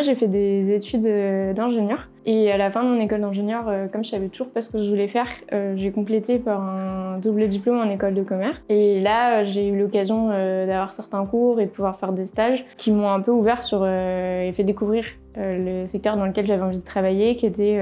moi, j'ai fait des études d'ingénieur. Et à la fin de mon école d'ingénieur, comme je savais toujours pas ce que je voulais faire, j'ai complété par un double diplôme en école de commerce. Et là, j'ai eu l'occasion d'avoir certains cours et de pouvoir faire des stages qui m'ont un peu ouvert sur et fait découvrir le secteur dans lequel j'avais envie de travailler, qui était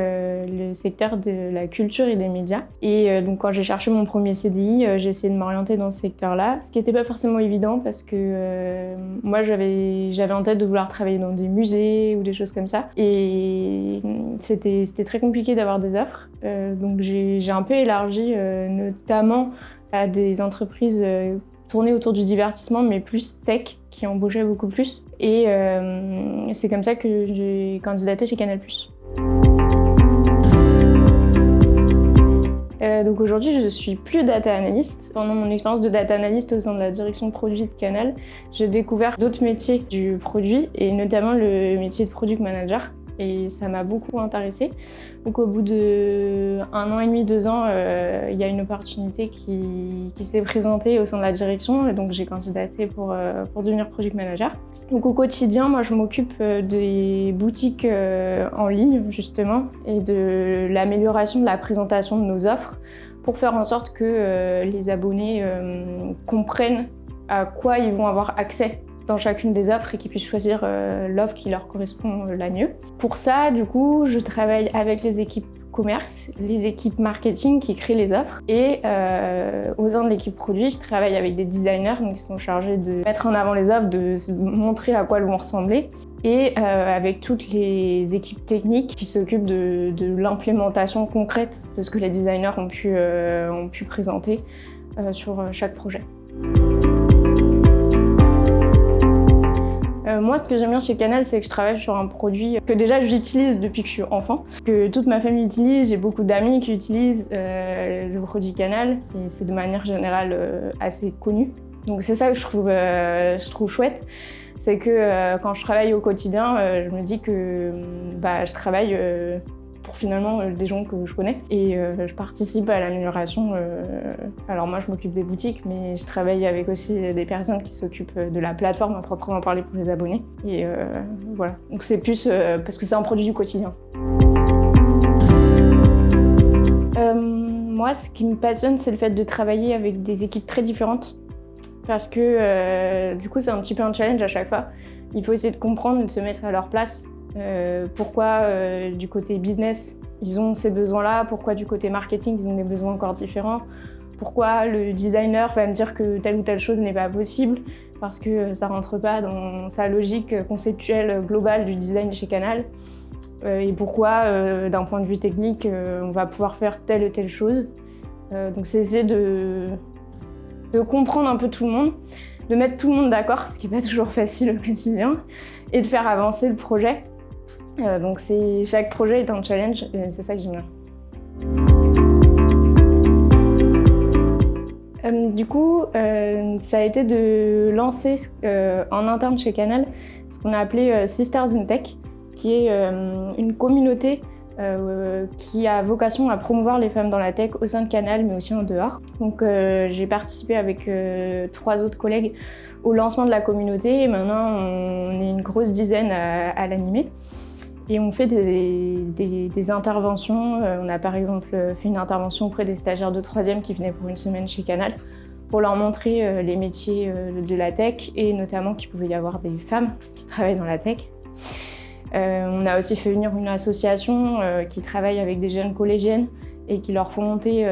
le secteur de la culture et des médias. Et donc quand j'ai cherché mon premier CDI, j'ai essayé de m'orienter dans ce secteur-là, ce qui n'était pas forcément évident parce que moi j'avais en tête de vouloir travailler dans des musées ou des choses comme ça. Et c'était très compliqué d'avoir des offres. Donc j'ai un peu élargi, notamment à des entreprises tournées autour du divertissement, mais plus tech, qui embauchaient beaucoup plus. Et c'est comme ça que j'ai candidaté chez Canal+. Donc aujourd'hui, je suis plus data analyst. Pendant mon expérience de data analyst au sein de la direction produit de Canal, j'ai découvert d'autres métiers du produit, et notamment le métier de product manager. Et ça m'a beaucoup intéressée. Donc au bout de 1 an et demi, 2 ans, il y a une opportunité qui s'est présentée au sein de la direction, et donc j'ai candidaté pour devenir product manager. Donc au quotidien, moi je m'occupe des boutiques en ligne justement, et de l'amélioration de la présentation de nos offres pour faire en sorte que les abonnés comprennent à quoi ils vont avoir accès dans chacune des offres et qu'ils puissent choisir l'offre qui leur correspond la mieux. Pour ça, du coup, je travaille avec les équipes commerce, les équipes marketing qui créent les offres, et au sein de l'équipe produit, je travaille avec des designers donc, qui sont chargés de mettre en avant les offres, de montrer à quoi elles vont ressembler, et avec toutes les équipes techniques qui s'occupent de l'implémentation concrète de ce que les designers ont pu présenter sur chaque projet. Moi, ce que j'aime bien chez Canal, c'est que je travaille sur un produit que déjà j'utilise depuis que je suis enfant, que toute ma famille utilise. J'ai beaucoup d'amis qui utilisent le produit Canal, et c'est de manière générale assez connu. Donc c'est ça que je trouve chouette, c'est que quand je travaille au quotidien, je me dis que je travaille pour finalement des gens que je connais, et je participe à l'amélioration. Alors moi je m'occupe des boutiques, mais je travaille avec aussi des personnes qui s'occupent de la plateforme à proprement parler pour les abonnés, et voilà. Donc c'est plus parce que c'est un produit du quotidien. Moi, ce qui me passionne, c'est le fait de travailler avec des équipes très différentes, parce que du coup c'est un petit peu un challenge à chaque fois. Il faut essayer de comprendre et de se mettre à leur place. Pourquoi du côté business ils ont ces besoins-là, pourquoi du côté marketing ils ont des besoins encore différents, pourquoi le designer va me dire que telle ou telle chose n'est pas possible parce que ça rentre pas dans sa logique conceptuelle globale du design chez Canal, et pourquoi d'un point de vue technique on va pouvoir faire telle ou telle chose. Donc c'est essayer de comprendre un peu tout le monde, de mettre tout le monde d'accord, ce qui n'est pas toujours facile au quotidien, et de faire avancer le projet. Donc chaque projet est un challenge, et c'est ça que j'aime bien. Du coup, ça a été de lancer en interne chez Canal ce qu'on a appelé Sisters in Tech, qui est une communauté qui a vocation à promouvoir les femmes dans la tech au sein de Canal, mais aussi en dehors. Donc j'ai participé avec 3 autres collègues au lancement de la communauté, et maintenant on est une grosse dizaine à l'animer. Et on fait des interventions. On a par exemple fait une intervention auprès des stagiaires de 3e qui venaient pour une semaine chez Canal, pour leur montrer les métiers de la tech, et notamment qu'il pouvait y avoir des femmes qui travaillent dans la tech. On a aussi fait venir une association qui travaille avec des jeunes collégiennes et qui leur font monter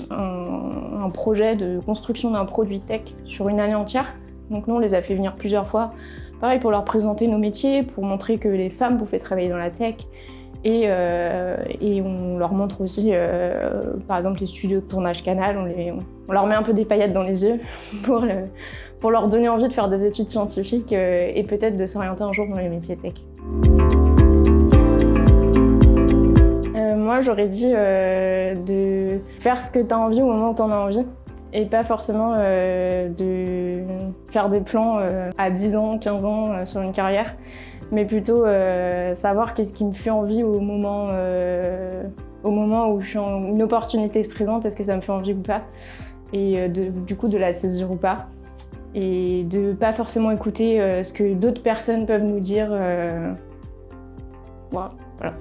un projet de construction d'un produit tech sur une année entière. Donc nous, on les a fait venir plusieurs fois, pareil pour leur présenter nos métiers, pour montrer que les femmes pouvaient travailler dans la tech. Et on leur montre aussi, par exemple, les studios de tournage Canal. On leur met un peu des paillettes dans les yeux pour leur donner envie de faire des études scientifiques et peut-être de s'orienter un jour dans les métiers tech. Moi, j'aurais dit de faire ce que tu as envie au moment où tu en as envie, et pas forcément de faire des plans à 10 ans, 15 ans sur une carrière, mais plutôt savoir qu'est-ce qui me fait envie au moment où une opportunité se présente, est-ce que ça me fait envie ou pas, et du coup de la saisir ou pas, et de pas forcément écouter ce que d'autres personnes peuvent nous dire Voilà.